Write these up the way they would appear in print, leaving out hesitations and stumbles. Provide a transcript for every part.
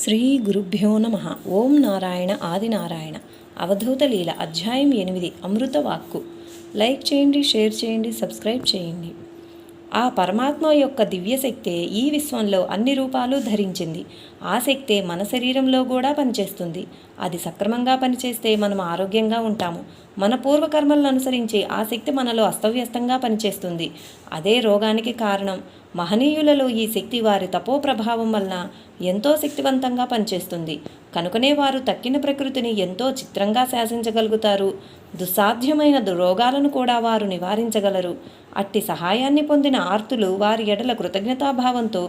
శ్రీ గురుభ్యో నమ. ఓం నారాయణ ఆదినారాయణ. అవధూత లీల అధ్యాయం 8 అమృత వాక్కు. లైక్ చేయండి, షేర్ చేయండి, సబ్స్క్రైబ్ చేయండి. ఆ పరమాత్మ యొక్క దివ్యశక్తే ఈ విశ్వంలో అన్ని రూపాలు ధరించింది. ఆ శక్తే మన శరీరంలో కూడా పనిచేస్తుంది. అది సక్రమంగా పనిచేస్తే మనం ఆరోగ్యంగా ఉంటాము. మన పూర్వకర్మలను అనుసరించి ఆ శక్తి మనలో అస్తవ్యస్తంగా పనిచేస్తుంది. అదే రోగానికి కారణం. మహనీయులలో ఈ శక్తి వారి తపో ప్రభావం వలన ఎంతో శక్తివంతంగా పనిచేస్తుంది. కనుకనే వారు తక్కిన ప్రకృతిని ఎంతో చిత్రంగా శాసించగలుగుతారు. దుస్సాధ్యమైన రోగాలను కూడా వారు నివారించగలరు. అట్టి సహాయాన్ని పొందిన ఆర్తులు వారి ఎడల కృతజ్ఞతాభావంతో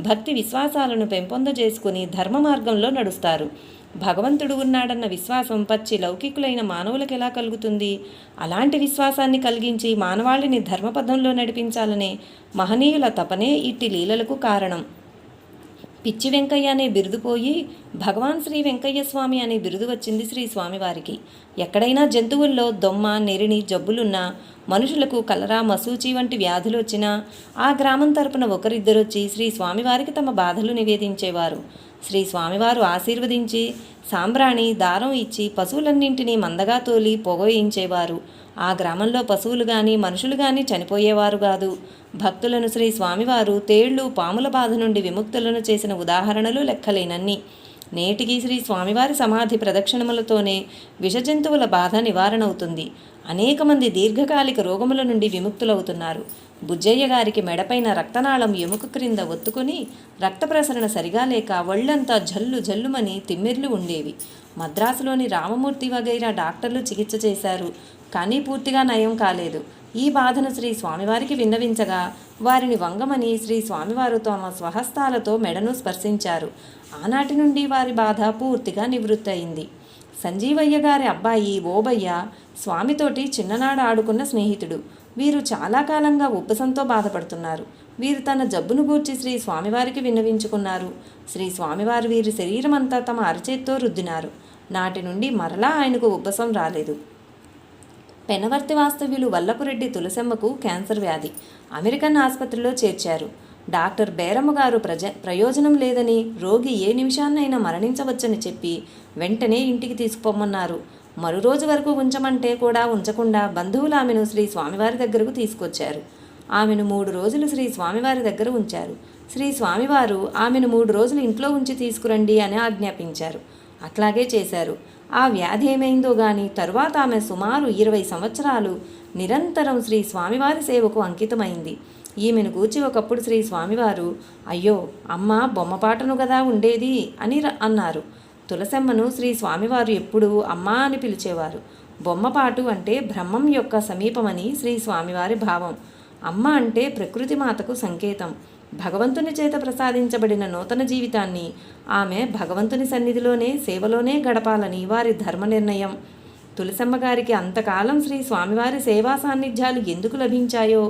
భక్తి విశ్వాసాలను పెంపొందజేసుకుని ధర్మ మార్గంలో నడుస్తారు. భగవంతుడు ఉన్నాడన్న విశ్వాసం పచ్చి లౌకికులైన మానవులకు ఎలా కలుగుతుంది? అలాంటి విశ్వాసాన్ని కలిగించి మానవాళిని ధర్మపథంలో నడిపించాలనే మహనీయుల తపనే ఇట్టి లీలలకు కారణం. పిచ్చి వెంకయ్య అనే బిరుదు పోయి భగవాన్ శ్రీ వెంకయ్య స్వామి అనే బిరుదు వచ్చింది శ్రీ స్వామివారికి. ఎక్కడైనా జంతువుల్లో దొమ్మ, నెరిని జబ్బులున్నా, మనుషులకు కలరా, మసూచి వంటి వ్యాధులు వచ్చినా ఆ గ్రామం తరపున ఒకరిద్దరొచ్చి శ్రీ స్వామివారికి తమ బాధలు నివేదించేవారు. శ్రీ స్వామివారు ఆశీర్వదించి సాంబ్రాణి, దారం ఇచ్చి పశువులన్నింటినీ మందగా తోలి పొగయించేవారు. ఆ గ్రామంలో పశువులు కానీ మనుషులు కానీ చనిపోయేవారు కాదు. భక్తులను శ్రీ స్వామివారు తేళ్లు, పాముల బాధ నుండి విముక్తులను చేసిన ఉదాహరణలు లెక్కలేనన్ని. నేటికి శ్రీ స్వామివారి సమాధి ప్రదక్షిణములతోనే విషజంతువుల బాధ నివారణ అవుతుంది. అనేక మంది దీర్ఘకాలిక రోగముల నుండి విముక్తులవుతున్నారు. బుజ్జయ్య గారికి మెడపైన రక్తనాళం ఎముక క్రింద ఒత్తుకుని రక్త ప్రసరణ సరిగా లేక ఒళ్ళంతా జల్లు జల్లుమని తిమ్మిర్లు ఉండేవి. మద్రాసులోని రామమూర్తి వగైరా డాక్టర్లు చికిత్స చేశారు, కానీ పూర్తిగా నయం కాలేదు. ఈ బాధను శ్రీ స్వామివారికి విన్నవించగా వారిని వంగమని శ్రీ స్వామివారు తమ స్వహస్తాలతో మెడను స్పర్శించారు. ఆనాటి నుండి వారి బాధ పూర్తిగా నివృత్తి అయింది. సంజీవయ్య గారి అబ్బాయి ఓబయ్య స్వామితోటి చిన్ననాడు ఆడుకున్న స్నేహితుడు. వీరు చాలా కాలంగా ఉబ్బసంతో బాధపడుతున్నారు. వీరు తన జబ్బును గూర్చి శ్రీ స్వామివారికి విన్నవించుకున్నారు. శ్రీ స్వామివారు వీరి శరీరం అంతా తమ అరచేత్తో రుద్దినారు. నాటి నుండి మరలా ఆయనకు ఉబ్బసం రాలేదు. పెనవర్తి వాస్తవ్యులు వల్లపురెడ్డి తులసమ్మకు క్యాన్సర్ వ్యాధి. అమెరికన్ ఆసుపత్రిలో చేర్చారు. డాక్టర్ బేరమ్మ గారు ప్రయోజనం లేదని, రోగి ఏ నిమిషాన్నైనా మరణించవచ్చని చెప్పి వెంటనే ఇంటికి తీసుకుపోమన్నారు. మరో రోజు వరకు ఉంచమంటే కూడా ఉంచకుండా బంధువులు ఆమెను శ్రీ స్వామివారి దగ్గరకు తీసుకొచ్చారు. ఆమెను 3 రోజులు శ్రీ స్వామివారి దగ్గర ఉంచారు. శ్రీ స్వామివారు ఆమెను 3 రోజులు ఇంట్లో ఉంచి తీసుకురండి అని ఆజ్ఞాపించారు. అట్లాగే చేశారు. ఆ వ్యాధి ఏమైందో గాని తరువాత ఆమె సుమారు 20 సంవత్సరాలు నిరంతరం శ్రీ స్వామివారి సేవకు అంకితమైంది. ఈమెను గూర్చి ఒకప్పుడు శ్రీ స్వామివారు, అయ్యో అమ్మ బొమ్మపాటను గదా ఉండేది అని అన్నారు. తులసమ్మను శ్రీ స్వామివారు ఎప్పుడూ అమ్మా అని పిలిచేవారు. బొమ్మపాటు అంటే బ్రహ్మం యొక్క సమీపమని శ్రీ స్వామివారి భావం. అమ్మ అంటే ప్రకృతి మాతకు సంకేతం. భగవంతుని చేత ప్రసాదించబడిన నూతన జీవితాన్ని ఆమె భగవంతుని సన్నిధిలోనే సేవలోనే గడపాలని వారి ధర్మ నిర్ణయం. తులసమ్మ గారికి అంతకాలం శ్రీ స్వామివారి సేవా సాన్నిధ్యాలు ఎందుకు లభించాయో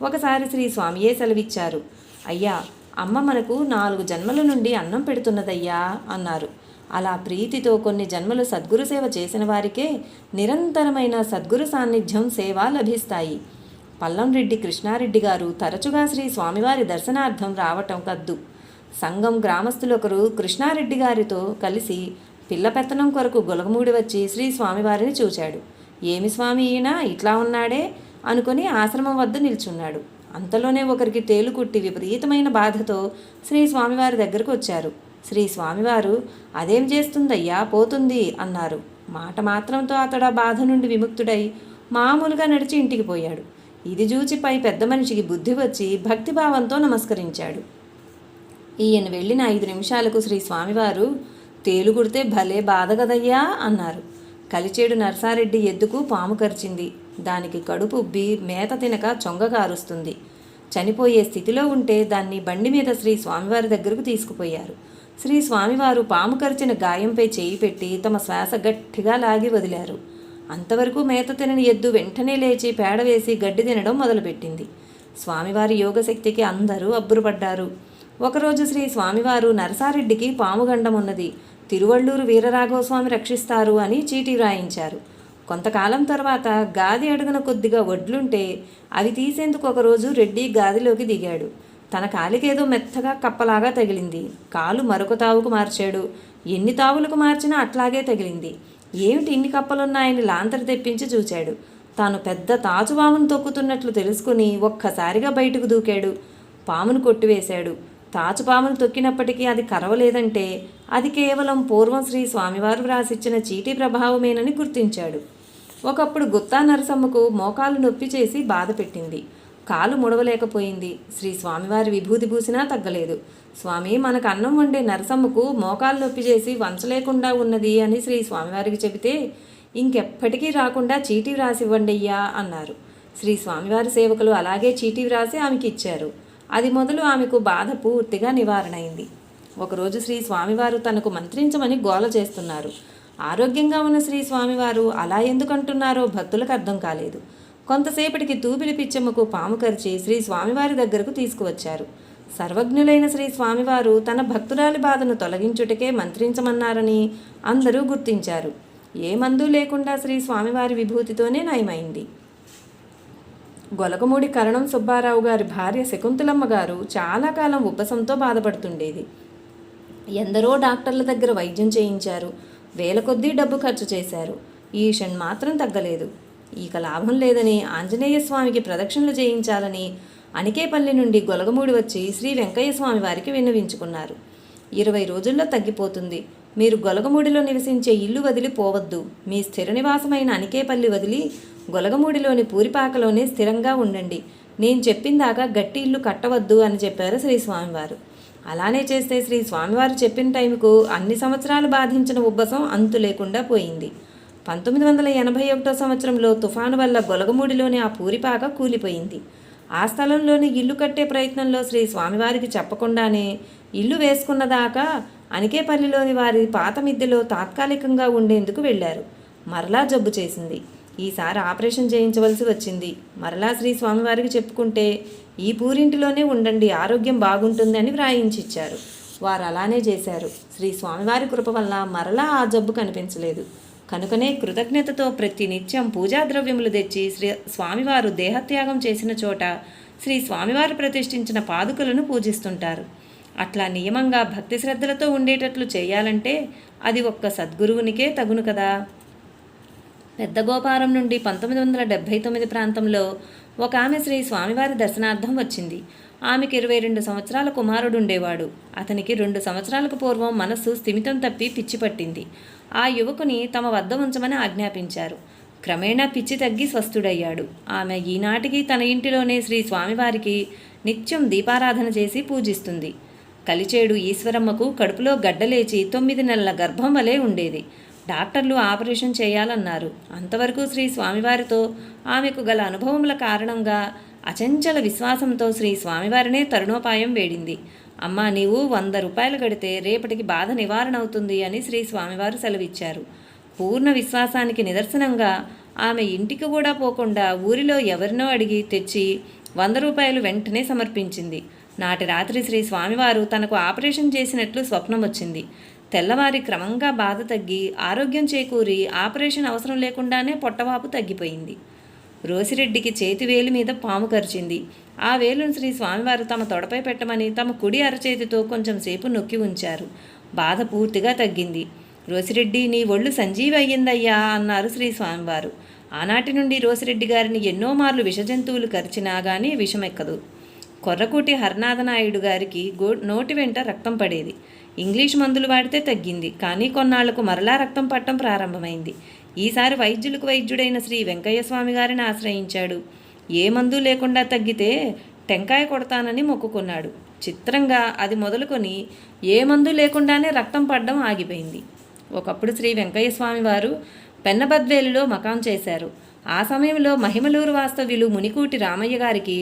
ఒకసారి శ్రీ స్వామియే సెలవిచ్చారు. అయ్యా, అమ్మ మనకు 4 జన్మల నుండి అన్నం పెడుతున్నదయ్యా అన్నారు. అలా ప్రీతితో కొన్ని జన్మలు సద్గురు సేవ చేసిన వారికే నిరంతరమైన సద్గురు సాన్నిధ్యం సేవ లభిస్తాయి. పల్లంరెడ్డి కృష్ణారెడ్డి గారు తరచుగా శ్రీ స్వామివారి దర్శనార్థం రావటం కద్దు. సంఘం గ్రామస్తులొకరు కృష్ణారెడ్డి గారితో కలిసి పిల్ల పెత్తనం కొరకు గొలగమూడి వచ్చి శ్రీ స్వామివారిని చూచాడు. ఏమి స్వామి ఈయన ఇట్లా ఉన్నాడే అనుకుని ఆశ్రమం వద్ద నిల్చున్నాడు. అంతలోనే ఒకరికి తేలు కుట్టి విపరీతమైన బాధతో శ్రీ స్వామివారి దగ్గరకు వచ్చారు. శ్రీ స్వామివారు, అదేం చేస్తుందయ్యా, పోతుంది అన్నారు. మాట మాత్రంతో అతడు ఆ బాధ నుండి విముక్తుడై మామూలుగా నడిచి ఇంటికి పోయాడు. ఇది చూచి పై పెద్ద మనిషికి బుద్ధి వచ్చి భక్తిభావంతో నమస్కరించాడు. ఈయన వెళ్ళిన 5 నిమిషాలకు శ్రీ స్వామివారు, తేలు కుడితే భలే బాధ కదయ్యా అన్నారు. కలిచేడు నర్సారెడ్డి ఎద్దుకు పాము కరిచింది. దానికి కడుపు ఉబ్బి మేత తినక చొంగ కారుస్తుంది. చనిపోయే స్థితిలో ఉంటే దాన్ని బండి మీద శ్రీ స్వామివారి దగ్గరకు తీసుకుపోయారు. శ్రీ స్వామివారు పాము కరిచిన గాయంపై చేయి పెట్టి తమ శ్వాస గట్టిగా లాగి వదిలారు. అంతవరకు మేత తినని ఎద్దు వెంటనే లేచి పేడ వేసి గడ్డి తినడం మొదలుపెట్టింది. స్వామివారి యోగశక్తికి అందరూ అబ్బురపడ్డారు. ఒకరోజు శ్రీ స్వామివారు, నరసారెడ్డికి పాము గండం ఉన్నది, తిరువళ్ళూరు వీరరాఘవస్వామి రక్షిస్తారు అని చీటీ వ్రాయించారు. కొంతకాలం తర్వాత గాది అడుగున కొద్దిగా వడ్లుంటే అవి తీసేందుకు ఒకరోజు రెడ్డి గాదిలోకి దిగాడు. తన కాలికేదో మెత్తగా కప్పలాగా తగిలింది. కాలు మరొక తావుకు మార్చాడు. ఎన్ని తావులకు మార్చినా అట్లాగే తగిలింది. ఏమిటి ఇన్ని కప్పలున్నాయని లాంతరు తెప్పించి చూచాడు. తాను పెద్ద తాచుపామును తొక్కుతున్నట్లు తెలుసుకుని ఒక్కసారిగా బయటకు దూకాడు. పామును కొట్టివేశాడు. తాచుపామును తొక్కినప్పటికీ అది కరవలేదంటే అది కేవలం పూర్వం శ్రీ స్వామివారు వ్రాసిచ్చిన చీటీ ప్రభావమేనని గుర్తించాడు. ఒకప్పుడు గుత్తా నరసమ్మకు మోకాలు నొప్పి చేసి బాధ పెట్టింది. కాలు ముడవలేకపోయింది. శ్రీ స్వామివారి విభూతి పూసినా తగ్గలేదు. స్వామి, మనకు అన్నం వండే నరసమ్మకు మోకాలు నొప్పి చేసి వంచలేకుండా ఉన్నది అని శ్రీ స్వామివారికి చెబితే ఇంకెప్పటికీ రాకుండా చీటీ వ్రాసివ్వండయ్యా అన్నారు. శ్రీ స్వామివారి సేవకులు అలాగే చీటీ వ్రాసి ఆమెకి ఇచ్చారు. అది మొదలు ఆమెకు బాధ పూర్తిగా నివారణైంది. ఒకరోజు శ్రీ స్వామివారు తనకు మంత్రించమని గోల చేస్తున్నారు. ఆరోగ్యంగా ఉన్న శ్రీ స్వామివారు అలా ఎందుకంటున్నారో భక్తులకు అర్థం కాలేదు. కొంతసేపటికి తూపిలి పిచ్చమ్మకు పాము కరిచి శ్రీ స్వామివారి దగ్గరకు తీసుకువచ్చారు. సర్వజ్ఞులైన శ్రీ స్వామివారు తన భక్తురాలి బాధను తొలగించుటకే మంత్రించమన్నారని అందరూ గుర్తించారు. ఏ మందు లేకుండా శ్రీ స్వామివారి విభూతితోనే నయమైంది. గొలగమూడి కరణం సుబ్బారావు గారి భార్య శకుంతలమ్మ గారు చాలా కాలం ఉబ్బసంతో బాధపడుతుండేది. ఎందరో డాక్టర్ల దగ్గర వైద్యం చేయించారు. వేల కొద్దీ డబ్బు ఖర్చు చేశారు. ఈషన్ మాత్రం తగ్గలేదు. ఇక లాభం లేదని ఆంజనేయ స్వామికి ప్రదక్షిణలు చేయించాలని అనికేపల్లి నుండి గొలగమూడి వచ్చి శ్రీ వెంకయ్య స్వామి వారికి విన్నవించుకున్నారు. 20 రోజుల్లో తగ్గిపోతుంది. మీరు గొలగమూడిలో నివసించే ఇల్లు వదిలి పోవద్దు. మీ స్థిర నివాసమైన అనికేపల్లి వదిలి గొలగమూడిలోని పూరిపాకలోనే స్థిరంగా ఉండండి. నేను చెప్పిందాకా గట్టి ఇల్లు కట్టవద్దు అని చెప్పారు శ్రీ స్వామివారు. అలానే చేస్తే శ్రీ స్వామివారు చెప్పిన టైంకు అన్ని సంవత్సరాలు బాధించిన ఉబ్బసం అంతు లేకుండా పోయింది. 1981 సంవత్సరంలో తుఫాను వల్ల గొలగమూడిలోని ఆ పూరిపాక కూలిపోయింది. ఆ స్థలంలోని ఇల్లు కట్టే ప్రయత్నంలో శ్రీ స్వామివారికి చెప్పకుండానే ఇల్లు వేసుకున్నదాకా అనికేపల్లిలోని వారి పాత మిద్దెలో తాత్కాలికంగా ఉండేందుకు వెళ్ళారు. మరలా జబ్బు చేసింది. ఈసారి ఆపరేషన్ చేయించవలసి వచ్చింది. మరలా శ్రీ స్వామివారికి చెప్పుకుంటే ఈ పూరింటిలోనే ఉండండి, ఆరోగ్యం బాగుంటుంది అని వ్రాయించిచ్చారు. వారు అలానే చేశారు. శ్రీ స్వామివారి కృప వల్ల మరలా ఆ జబ్బు కనిపించలేదు. కనుకనే కృతజ్ఞతతో ప్రతి నిత్యం పూజా ద్రవ్యములు తెచ్చి శ్రీ స్వామివారు దేహత్యాగం చేసిన చోట శ్రీ స్వామివారు ప్రతిష్ఠించిన పాదుకలను పూజిస్తుంటారు. అట్లా నియమంగా భక్తి శ్రద్ధలతో ఉండేటట్లు చేయాలంటే అది ఒక్క సద్గురువునికే తగును కదా. పెద్ద గోపారం నుండి 1979 ప్రాంతంలో ఒక ఆమె శ్రీ స్వామివారి దర్శనార్థం వచ్చింది. ఆమెకి 22 సంవత్సరాల కుమారుడుండేవాడు. అతనికి 2 సంవత్సరాలకు పూర్వం మనస్సు స్థిమితం తప్పి పిచ్చి పట్టింది. ఆ యువకుని తమ వద్ద ఉంచమని ఆజ్ఞాపించారు. క్రమేణా పిచ్చి తగ్గి స్వస్థుడయ్యాడు. ఆమె ఈనాటికి తన ఇంటిలోనే శ్రీ స్వామివారికి నిత్యం దీపారాధన చేసి పూజిస్తుంది. కలిచేడు ఈశ్వరమ్మకు కడుపులో గడ్డలేచి 9 నెలల గర్భం వలె ఉండేది. డాక్టర్లు ఆపరేషన్ చేయాలన్నారు. అంతవరకు శ్రీ స్వామివారితో ఆమెకు గల అనుభవముల కారణంగా అచంచల విశ్వాసంతో శ్రీ స్వామివారినే తరుణోపాయం వేడింది. అమ్మా, నీవు 100 రూపాయలు కడితే రేపటికి బాధ నివారణ అవుతుంది అని శ్రీ స్వామివారు సెలవిచ్చారు. పూర్ణ విశ్వాసానికి నిదర్శనంగా ఆమె ఇంటికి కూడా పోకుండా ఊరిలో ఎవరినో అడిగి తెచ్చి 100 రూపాయలు వెంటనే సమర్పించింది. నాటి రాత్రి శ్రీ స్వామివారు తనకు ఆపరేషన్ చేసినట్లు స్వప్నం వచ్చింది. తెల్లవారి క్రమంగా బాధ తగ్గి ఆరోగ్యం చేకూరి ఆపరేషన్ అవసరం లేకుండానే పొట్టవాపు తగ్గిపోయింది. రోసిరెడ్డికి చేతి వేలు మీద పాము కరిచింది. ఆ వేలును శ్రీ స్వామివారు తమ తొడపై పెట్టమని తమ కుడి అరచేతితో కొంచెం సేపు నొక్కి ఉంచారు. బాధ పూర్తిగా తగ్గింది. రోసిరెడ్డి, నీ ఒళ్ళు సంజీవి అయ్యిందయ్యా అన్నారు శ్రీ స్వామివారు. ఆనాటి నుండి రోసిరెడ్డి గారిని ఎన్నో మార్లు విషజంతువులు కరిచినా కానీ విషమెక్కదు. కొర్రకూటి హరనాథనాయుడు గారికి నోటి వెంట రక్తం పడేది. ఇంగ్లీష్ మందులు వాడితే తగ్గింది. కానీ కొన్నాళ్లకు మరలా రక్తం పట్టడం ప్రారంభమైంది. ఈసారి వైద్యులకు వైద్యుడైన శ్రీ వెంకయ్య స్వామి గారిని ఆశ్రయించాడు. ఏ మందు లేకుండా తగ్గితే టెంకాయ కొడతానని మొక్కుకున్నాడు. చిత్రంగా అది మొదలుకొని ఏ మందు లేకుండానే రక్తం పడడం ఆగిపోయింది. ఒకప్పుడు శ్రీ వెంకయ్య స్వామి వారు పెన్నబద్వేలులో మకాం చేశారు. ఆ సమయంలో మహిమలూరు వాస్తవ్యులు మునికూటి రామయ్య గారికి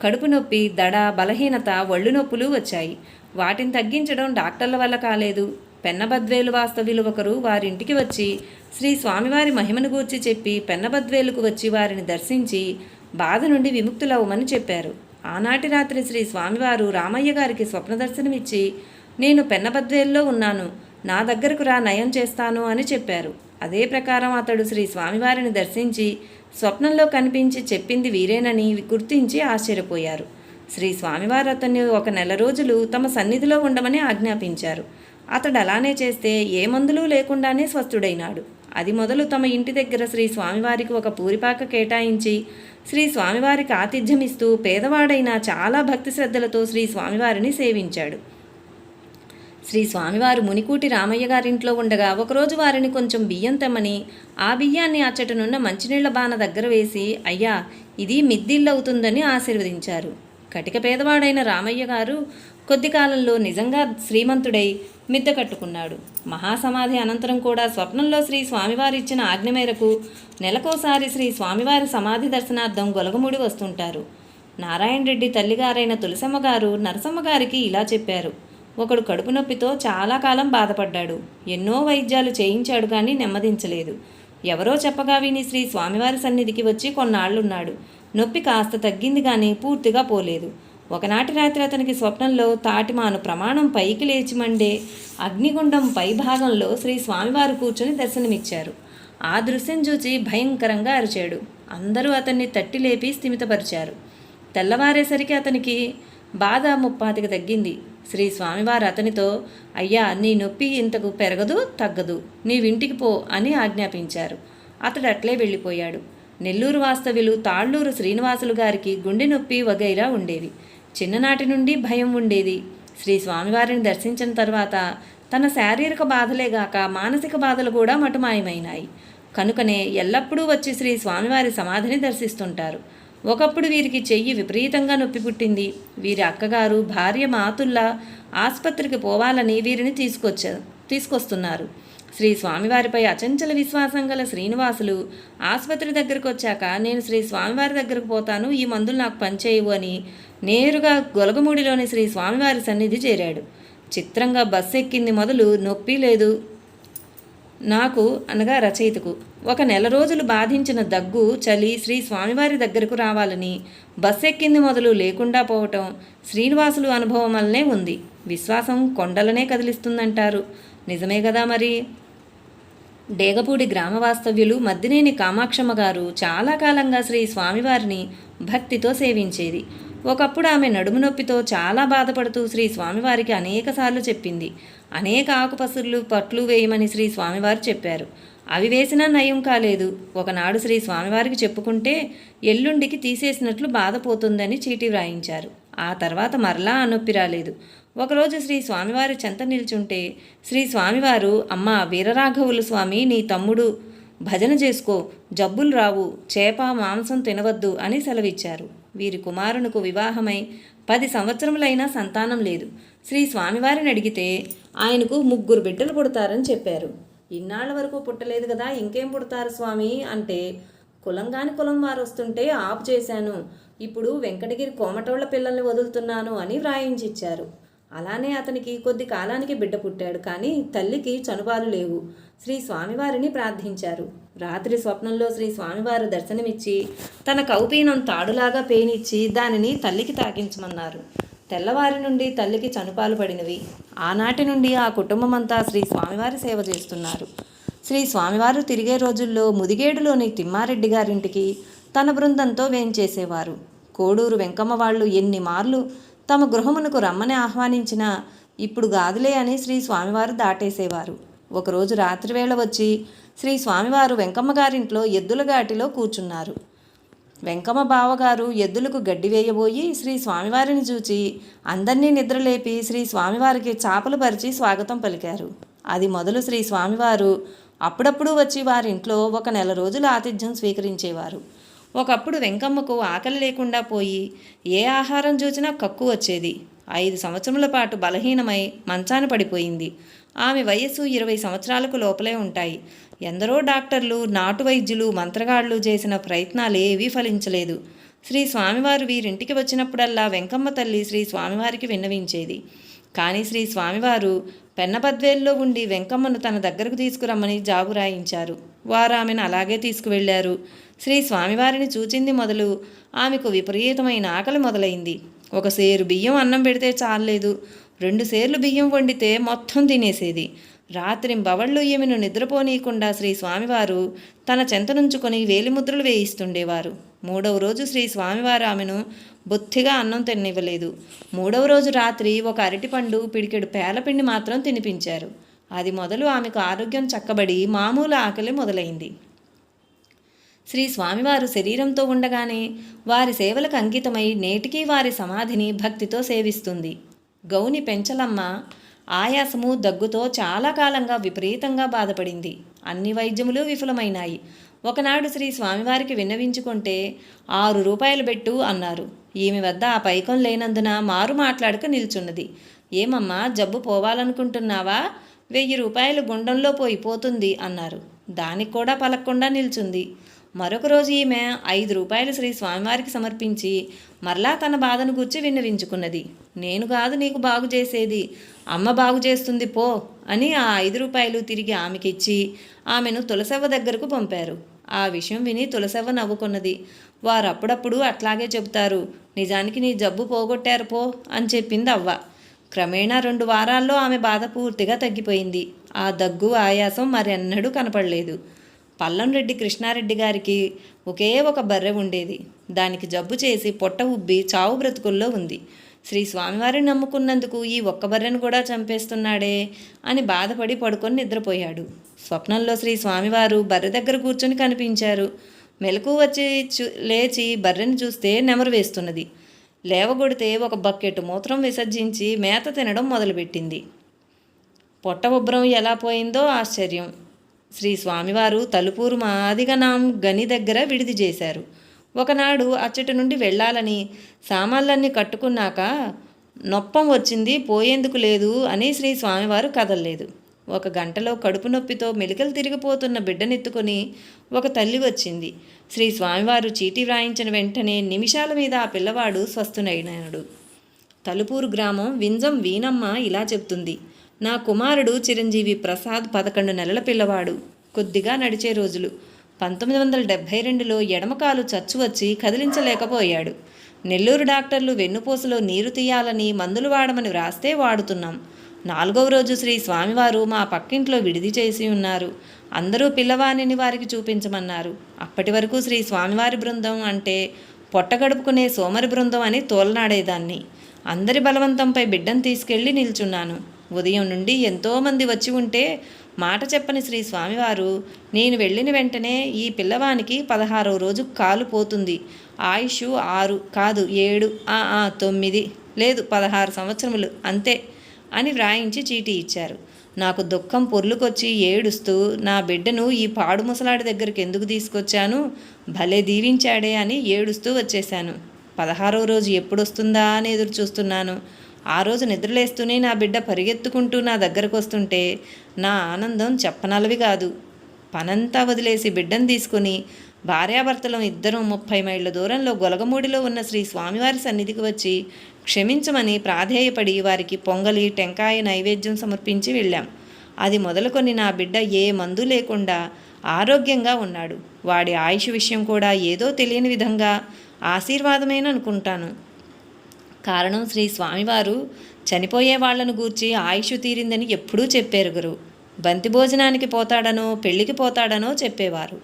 కడుపు నొప్పి, దడ, బలహీనత, ఒళ్ళు నొప్పులు వచ్చాయి. వాటిని తగ్గించడం డాక్టర్ల వల్ల కాలేదు. పెన్నబద్వేలు వాస్తవ్యులు ఒకరు వారింటికి వచ్చి శ్రీ స్వామివారి మహిమను గూర్చి చెప్పి పెన్నబద్వేలుకు వచ్చి వారిని దర్శించి బాధ నుండి విముక్తులవ్వమని చెప్పారు. ఆనాటి రాత్రి శ్రీ స్వామివారు రామయ్య గారికి స్వప్న దర్శనమిచ్చి, నేను పెన్నబద్వేల్లో ఉన్నాను, నా దగ్గరకు రా, నయం చేస్తాను అని చెప్పారు. అదే ప్రకారం అతడు శ్రీ స్వామివారిని దర్శించి స్వప్నంలో కనిపించి చెప్పింది వీరేనని గుర్తించి ఆశ్చర్యపోయారు. శ్రీ స్వామివారు అతన్ని ఒక నెల రోజులు తమ సన్నిధిలో ఉండమని ఆజ్ఞాపించారు. అతడు అలానే చేస్తే ఏ మందులు లేకుండానే స్వస్థుడైనాడు. అది మొదలు తమ ఇంటి దగ్గర శ్రీ స్వామివారికి ఒక పూరిపాక కేటాయించి శ్రీ స్వామివారికి ఆతిథ్యమిస్తూ పేదవాడైన చాలా భక్తి శ్రద్ధలతో శ్రీ స్వామివారిని సేవించాడు. శ్రీ స్వామివారు మునికూటి రామయ్య గారింట్లో ఉండగా ఒకరోజు వారిని కొంచెం బియ్యం తెమ్మని ఆ బియ్యాన్ని అచ్చటనున్న మంచినీళ్ల బాన దగ్గర వేసి, అయ్యా, ఇది మిద్దిల్లవుతుందని ఆశీర్వదించారు. కటిక పేదవాడైన రామయ్య గారు కొద్ది కాలంలో నిజంగా శ్రీమంతుడై మిద్దె కట్టుకున్నాడు. మహాసమాధి అనంతరం కూడా స్వప్నంలో శ్రీ స్వామివారు ఇచ్చిన ఆజ్ఞ మేరకు నెలకోసారి శ్రీ స్వామివారి సమాధి దర్శనార్థం గొలగముడి వస్తుంటారు. నారాయణ రెడ్డి తల్లిగారైన తులసమ్మ గారు నరసమ్మ గారికి ఇలా చెప్పారు. ఒకడు కడుపు నొప్పితో చాలా కాలం బాధపడ్డాడు. ఎన్నో వైద్యాలు చేయించాడు కానీ నెమ్మదించలేదు. ఎవరో చెప్పగా విని శ్రీ స్వామివారి సన్నిధికి వచ్చి కొన్నాళ్లున్నాడు. నొప్పి కాస్త తగ్గింది కానీ పూర్తిగా పోలేదు. ఒకనాటి రాత్రి అతనికి స్వప్నంలో తాటిమాను ప్రమాణం పైకి లేచి మండే అగ్నిగుండం పై భాగంలో శ్రీ స్వామివారు కూర్చొని దర్శనమిచ్చారు. ఆ దృశ్యం చూచి భయంకరంగా అరిచాడు. అందరూ అతన్ని తట్టి లేపి స్థిమితపరిచారు. తెల్లవారేసరికి అతనికి బాధ ముప్పాతికి తగ్గింది. శ్రీ స్వామివారు అతనితో, అయ్యా, నీ నొప్పి ఇంతకు పెరగదు, తగ్గదు, నీవింటికి పో అని ఆజ్ఞాపించారు. అతడు అట్లే వెళ్ళిపోయాడు. నెల్లూరు వాస్తవ్యులు తాళ్ళూరు శ్రీనివాసులు గారికి గుండె నొప్పి వగైరా ఉండేవి. చిన్ననాటి నుండి భయం ఉండేది. శ్రీ స్వామివారిని దర్శించిన తర్వాత తన శారీరక బాధలేగాక మానసిక బాధలు కూడా మటుమాయమైనాయి. కనుకనే ఎల్లప్పుడూ వచ్చి శ్రీ స్వామివారి సమాధిని దర్శిస్తుంటారు. ఒకప్పుడు వీరికి చెయ్యి విపరీతంగా నొప్పి పుట్టింది. వీరి అక్కగారు భార్య మాతుల్లా ఆసుపత్రికి పోవాలని వీరిని తీసుకొస్తున్నారు. శ్రీ స్వామివారిపై అచంచల విశ్వాసం గల శ్రీనివాసులు ఆసుపత్రి దగ్గరకు వచ్చాక, నేను శ్రీ స్వామివారి దగ్గరకు పోతాను, ఈ మందులు నాకు పనిచేయవు అని నేరుగా గొలగమూడిలోని శ్రీ స్వామివారి సన్నిధి చేరాడు. చిత్రంగా బస్సు ఎక్కింది మొదలు నొప్పి లేదు నాకు అనగా రచయితకు. ఒక నెల రోజులు బాధించిన దగ్గు, చలి శ్రీ స్వామివారి దగ్గరకు రావాలని బస్సు ఎక్కింది మొదలు లేకుండా పోవటం శ్రీనివాసులు అనుభవం వల్లనే ఉంది. విశ్వాసం కొండలనే కదిలిస్తుందంటారు. నిజమే కదా మరి. డేగపూడి గ్రామ వాస్తవ్యులు మద్దినేని కామాక్షమ్మ గారు చాలా కాలంగా శ్రీ స్వామివారిని భక్తితో సేవించేది. ఒకప్పుడు ఆమె నడుము నొప్పితో చాలా బాధపడుతూ శ్రీ స్వామివారికి అనేకసార్లు చెప్పింది. అనేక ఆకుపసర్లు పట్లు వేయమని శ్రీ స్వామివారు చెప్పారు. అవి వేసినా నయం కాలేదు. ఒకనాడు శ్రీ స్వామివారికి చెప్పుకుంటే ఎల్లుండికి తీసేసినట్లు బాధపోతుందని చీటీ వ్రాయించారు. ఆ తర్వాత మరలా ఆ నొప్పి రాలేదు. ఒకరోజు శ్రీ స్వామివారి చెంత నిల్చుంటే శ్రీ స్వామివారు, అమ్మా వీరరాఘవులు స్వామి, నీ తమ్ముడు భజన చేసుకో, జబ్బులు రావు, చేప మాంసం తినవద్దు అని సెలవిచ్చారు. వీరి కుమారునికి వివాహమై 10 సంవత్సరములైనా సంతానం లేదు. శ్రీ స్వామివారిని అడిగితే ఆయనకు 3 బిడ్డలు పుడతారని చెప్పారు. ఇన్నాళ్ల వరకు పుట్టలేదు కదా, ఇంకేం పుడతారు స్వామి అంటే, కులంగాని కులం వారు వస్తుంటే ఆపు చేశాను, ఇప్పుడు వెంకటగిరి కోమటోళ్ల పిల్లల్ని వదులుతున్నాను అని వ్రాయించిచ్చారు. అలానే అతనికి కొద్ది కాలానికి బిడ్డ పుట్టాడు. కానీ తల్లికి చనుబాలు లేవు. శ్రీ స్వామివారిని ప్రార్థించారు. రాత్రి స్వప్నంలో శ్రీ స్వామివారు దర్శనమిచ్చి తన కౌపీనం తాడులాగా పేనిచ్చి దానిని తల్లికి తాకించమన్నారు. తెల్లవారి నుండి తల్లికి చనుపాలు పడినవి. ఆనాటి నుండి ఆ కుటుంబమంతా శ్రీ స్వామివారి సేవ చేస్తున్నారు. శ్రీ స్వామివారు తిరిగే రోజుల్లో ముదిగేడులోని తిమ్మారెడ్డి గారింటికి తన బృందంతో వేంచేసేవారు. కోడూరు వెంకమ్మ వాళ్ళు ఎన్ని మార్లు తమ గృహమునకు రమ్మని ఆహ్వానించినా ఇప్పుడు గాదులే అని శ్రీ స్వామివారు దాటేసేవారు. ఒకరోజు రాత్రివేళ వచ్చి శ్రీ స్వామివారు వెంకమ్మ గారింట్లో ఎద్దుల ఘాటిలో కూర్చున్నారు. వెంకమ్మ బావగారు ఎద్దులకు గడ్డి వేయబోయి శ్రీ స్వామివారిని చూచి అందరినీ నిద్రలేపి శ్రీ స్వామివారికి చాపలు పరిచి స్వాగతం పలికారు. అది మొదలు శ్రీ స్వామివారు అప్పుడప్పుడు వచ్చి వారింట్లో ఒక నెల రోజుల ఆతిథ్యం స్వీకరించేవారు. ఒకప్పుడు వెంకమ్మకు ఆకలి లేకుండా పోయి ఏ ఆహారం చూసినా కక్కు వచ్చేది. 5 సంవత్సరముల పాటు బలహీనమై మంచాన పడిపోయింది. ఆమె వయస్సు 20 సంవత్సరాలకు లోపలే ఉంటాయి. ఎందరో డాక్టర్లు, నాటు వైద్యులు, మంత్రగాళ్లు చేసిన ప్రయత్నాలు ఏవీ ఫలించలేదు. శ్రీ స్వామివారు వీరింటికి వచ్చినప్పుడల్లా వెంకమ్మ తల్లి శ్రీ స్వామివారికి విన్నవించేది. కానీ శ్రీ స్వామివారు పెన్నపద్వేల్లో ఉండి వెంకమ్మను తన దగ్గరకు తీసుకురమ్మని జాబు రాయించారు. వారు ఆమెను అలాగే తీసుకువెళ్లారు. శ్రీ స్వామివారిని చూచింది మొదలు ఆమెకు విపరీతమైన ఆకలి మొదలైంది. 1 సేరు బియ్యం అన్నం పెడితే చాలలేదు. 2 సేర్లు బియ్యం వండితే మొత్తం తినేసేది. రాత్రింబవళ్ళు ఈమెను నిద్రపోనీయకుండా శ్రీ స్వామివారు తన చెంతనుంచుకొని వేలిముద్రలు వేయిస్తుండేవారు. 3వ రోజు శ్రీ స్వామివారు ఆమెను బొత్తిగా అన్నం తిననివ్వలేదు. 3వ రోజు రాత్రి ఒక అరటిపండు, పిడికెడు పేలపిండి మాత్రం తినిపించారు. అది మొదలు ఆమెకు ఆరోగ్యం చక్కబడి మామూలు ఆకలి మొదలైంది. శ్రీ స్వామివారు శరీరంతో ఉండగానే వారి సేవలకు అంకితమై నేటికీ వారి సమాధిని భక్తితో సేవిస్తుంది. గౌని పెంచలమ్మ ఆయాసము, దగ్గుతో చాలా కాలంగా విపరీతంగా బాధపడింది. అన్ని వైద్యములు విఫలమైనాయి. ఒకనాడు శ్రీ స్వామివారికి విన్నవించుకుంటే 6 రూపాయలు పెట్టు అన్నారు. ఈమె వద్ద ఆ పైకం లేనందున మారు మాట్లాడక నిల్చున్నది. ఏమమ్మా, జబ్బు పోవాలనుకుంటున్నావా? 1000 రూపాయలు గుండంలో పోతుంది అన్నారు. దానికి కూడా పలక్కుండా నిల్చుంది. మరొక రోజు ఈమె 5 రూపాయలు శ్రీ స్వామివారికి సమర్పించి మరలా తన బాధను గుర్చి విన్నవించుకున్నది. నేను కాదు నీకు బాగు చేసేది, అమ్మ బాగు చేస్తుంది పో అని ఆ 5 రూపాయలు తిరిగి ఆమెకిచ్చి ఆమెను తులసవ్వ దగ్గరకు పంపారు. ఆ విషయం విని తులసవ్వ నవ్వుకున్నది. వారు అప్పుడప్పుడు అట్లాగే చెబుతారు, నిజానికి నీ జబ్బు పోగొట్టారు పో అని చెప్పింది అవ్వ. క్రమేణా 2 వారాల్లో ఆమె బాధ పూర్తిగా తగ్గిపోయింది. ఆ దగ్గు, ఆయాసం మరెన్నడూ కనపడలేదు. పల్లంరెడ్డి కృష్ణారెడ్డి గారికి ఒకే ఒక బర్రె ఉండేది. దానికి జబ్బు చేసి పొట్ట ఉబ్బి చావు బ్రతుకుల్లో ఉంది. శ్రీ స్వామివారిని నమ్ముకున్నందుకు ఈ ఒక్క బర్రెను కూడా చంపేస్తున్నాడే అని బాధపడి పడుకొని నిద్రపోయాడు. స్వప్నంలో శ్రీ స్వామివారు బర్రె దగ్గర కూర్చొని కనిపించారు. మెలకు వచ్చి లేచి బర్రెని చూస్తే నెమరు వేస్తున్నది. లేవగొడితే ఒక బకెట్ మూత్రం విసర్జించి మేత తినడం మొదలుపెట్టింది. పొట్ట ఉబ్బరం ఎలా పోయిందో ఆశ్చర్యం. శ్రీ స్వామివారు తలుపూరు మాదిగనాం గని దగ్గర విడిది చేశారు. ఒకనాడు అచ్చటి నుండి వెళ్ళాలని సామాన్లన్నీ కట్టుకున్నాక నొప్పం వచ్చింది, పోయేందుకు లేదు అని శ్రీ స్వామివారు కదలలేదు. 1 గంటలో కడుపు నొప్పితో మెలికలు తిరిగిపోతున్న బిడ్డనెత్తుకొని ఒక తల్లి వచ్చింది. శ్రీ స్వామివారు చీటీ వ్రాయించిన వెంటనే నిమిషాల మీద ఆ పిల్లవాడు స్వస్థునైనాడు. తలుపూరు గ్రామం వింజం వీనమ్మ ఇలా చెప్తుంది. నా కుమారుడు చిరంజీవి ప్రసాద్ 11 నెలల పిల్లవాడు. కొద్దిగా నడిచే రోజులు. 1972లో ఎడమకాలు చచ్చు వచ్చి కదిలించలేకపోయాడు. నెల్లూరు డాక్టర్లు వెన్నుపూసలో నీరు తీయాలని మందులు వాడమని వ్రాస్తే వాడుతున్నాం. 4వ రోజు శ్రీ స్వామివారు మా పక్కింట్లో విడిది చేసి ఉన్నారు. అందరూ పిల్లవాణిని వారికి చూపించమన్నారు. అప్పటి వరకు శ్రీ స్వామివారి బృందం అంటే పొట్టగడుపుకునే సోమరి బృందం అని తోలనాడేదాన్ని. అందరి బలవంతంపై బిడ్డను తీసుకెళ్లి నిల్చున్నాను. ఉదయం నుండి ఎంతోమంది వచ్చి ఉంటే మాట చెప్పని శ్రీ స్వామివారు నేను వెళ్ళిన వెంటనే ఈ పిల్లవానికి 16వ రోజు కాలు పోతుంది, ఆయుష్ 6 కాదు 7 9 లేదు 16 సంవత్సరములు అంతే అని వ్రాయించి చీటీ ఇచ్చారు. నాకు దుఃఖం పొర్లుకొచ్చి ఏడుస్తూ నా బిడ్డను ఈ పాడు ముసలాడి దగ్గరికి ఎందుకు తీసుకొచ్చాను, భలే దీవించాడే అని ఏడుస్తూ వచ్చేశాను. 16వ రోజు ఎప్పుడొస్తుందా అని ఎదురు చూస్తున్నాను. ఆ రోజు నిద్రలేస్తూనే నా బిడ్డ పరిగెత్తుకుంటూ నా దగ్గరకు వస్తుంటే నా ఆనందం చెప్పనలవి కాదు. పనంతా వదిలేసి బిడ్డను తీసుకుని భార్యాభర్తలం ఇద్దరం 30 మైళ్ళ దూరంలో గొలగమూడిలో ఉన్న శ్రీ స్వామివారి సన్నిధికి వచ్చి క్షమించమని ప్రాధేయపడి వారికి పొంగలి, టెంకాయ నైవేద్యం సమర్పించి వెళ్ళాం. అది మొదలుకొని నా బిడ్డ ఏ మందు లేకుండా ఆరోగ్యంగా ఉన్నాడు. వాడి ఆయుష్ విషయం కూడా ఏదో తెలియని విధంగా ఆశీర్వాదమేననుకుంటాను. కారణం శ్రీ స్వామివారు చనిపోయే వాళ్లను గూర్చి ఆయుష్ తీరిందని ఎప్పుడూ చెప్పారు. బంతి భోజనానికి పోతాడనో పెళ్లికి పోతాడనో చెప్పేవారు.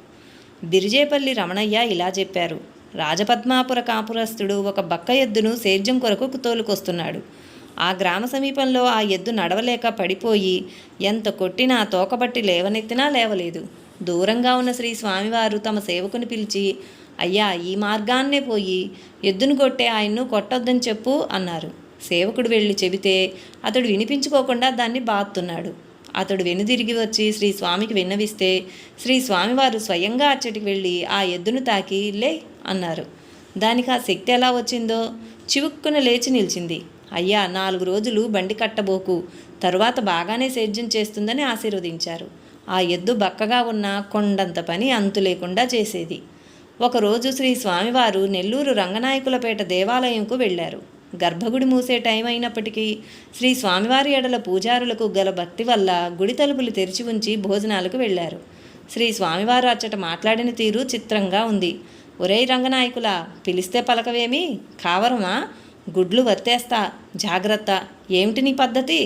బిరిజేపల్లి రమణయ్య ఇలా చెప్పారు. రాజపద్మాపుర కాపురస్తుడు ఒక బక్క ఎద్దును సేద్యం కొరకు తోలుకొస్తున్నాడు. ఆ గ్రామ సమీపంలో ఆ ఎద్దు నడవలేక పడిపోయి ఎంత కొట్టినా తోకబట్టి లేవనెత్తినా లేవలేదు. దూరంగా ఉన్న శ్రీ స్వామివారు తమ సేవకుని పిలిచి, అయ్యా, ఈ మార్గాన్నే పోయి ఎద్దును కొట్టే ఆయన్ను కొట్టొద్దని చెప్పు అన్నారు. సేవకుడు వెళ్ళి చెబితే అతడు వినిపించుకోకుండా దాన్ని బాతున్నాడు. అతడు వెనుదిరిగి వచ్చి శ్రీ స్వామికి విన్నవిస్తే శ్రీ స్వామివారు స్వయంగా అచ్చటికి వెళ్ళి ఆ ఎద్దును తాకి లే అన్నారు. దానికి ఆ శక్తి ఎలా వచ్చిందో చివుక్కున లేచి నిలిచింది. అయ్యా, 4 రోజులు బండి కట్టబోకు, తరువాత బాగానే సేద్యం చేస్తుందని ఆశీర్వదించారు. ఆ ఎద్దు బక్కగా ఉన్న కొండంత పని అంతు లేకుండా చేసేది. ఒకరోజు శ్రీ స్వామివారు నెల్లూరు రంగనాయకులపేట దేవాలయంకు వెళ్ళారు. గర్భగుడి మూసే టైం అయినప్పటికీ శ్రీ స్వామివారి ఎడల పూజారులకు గల భక్తి వల్ల గుడి తలుపులు తెరిచి ఉంచి భోజనాలకు వెళ్ళారు. శ్రీ స్వామివారు అచ్చట మాట్లాడిన తీరు చిత్రంగా ఉంది. ఒరేయ్ రంగనాయకులా, పిలిస్తే పలకవేమి? కావరమా? గుడ్లు వర్తేస్తా, జాగ్రత్త. ఏమిటి నీ పద్ధతి?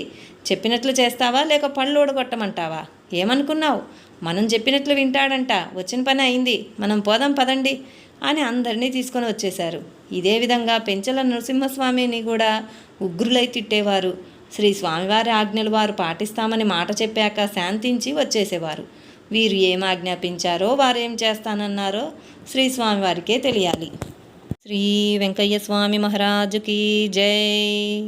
చెప్పినట్లు చేస్తావా లేక పళ్ళు ఓడగొట్టమంటావా? ఏమనుకున్నావు? మనం చెప్పినట్లు వింటాడంట. వచ్చిన పని అయింది, మనం పోదాం పదండి అని అందరినీ తీసుకొని వచ్చేశారు. ఇదే విధంగా పెంచల నరసింహస్వామిని కూడా ఉగ్రులై తిట్టేవారు. శ్రీ స్వామివారి ఆజ్ఞలు వారు పాటిస్తామని మాట చెప్పాక శాంతించి వచ్చేసేవారు. వీరు ఏం ఆజ్ఞాపించారో వారు ఏం చేస్తానన్నారో శ్రీ స్వామివారికే తెలియాలి. శ్రీ వెంకయ్య స్వామి మహారాజుకి జై.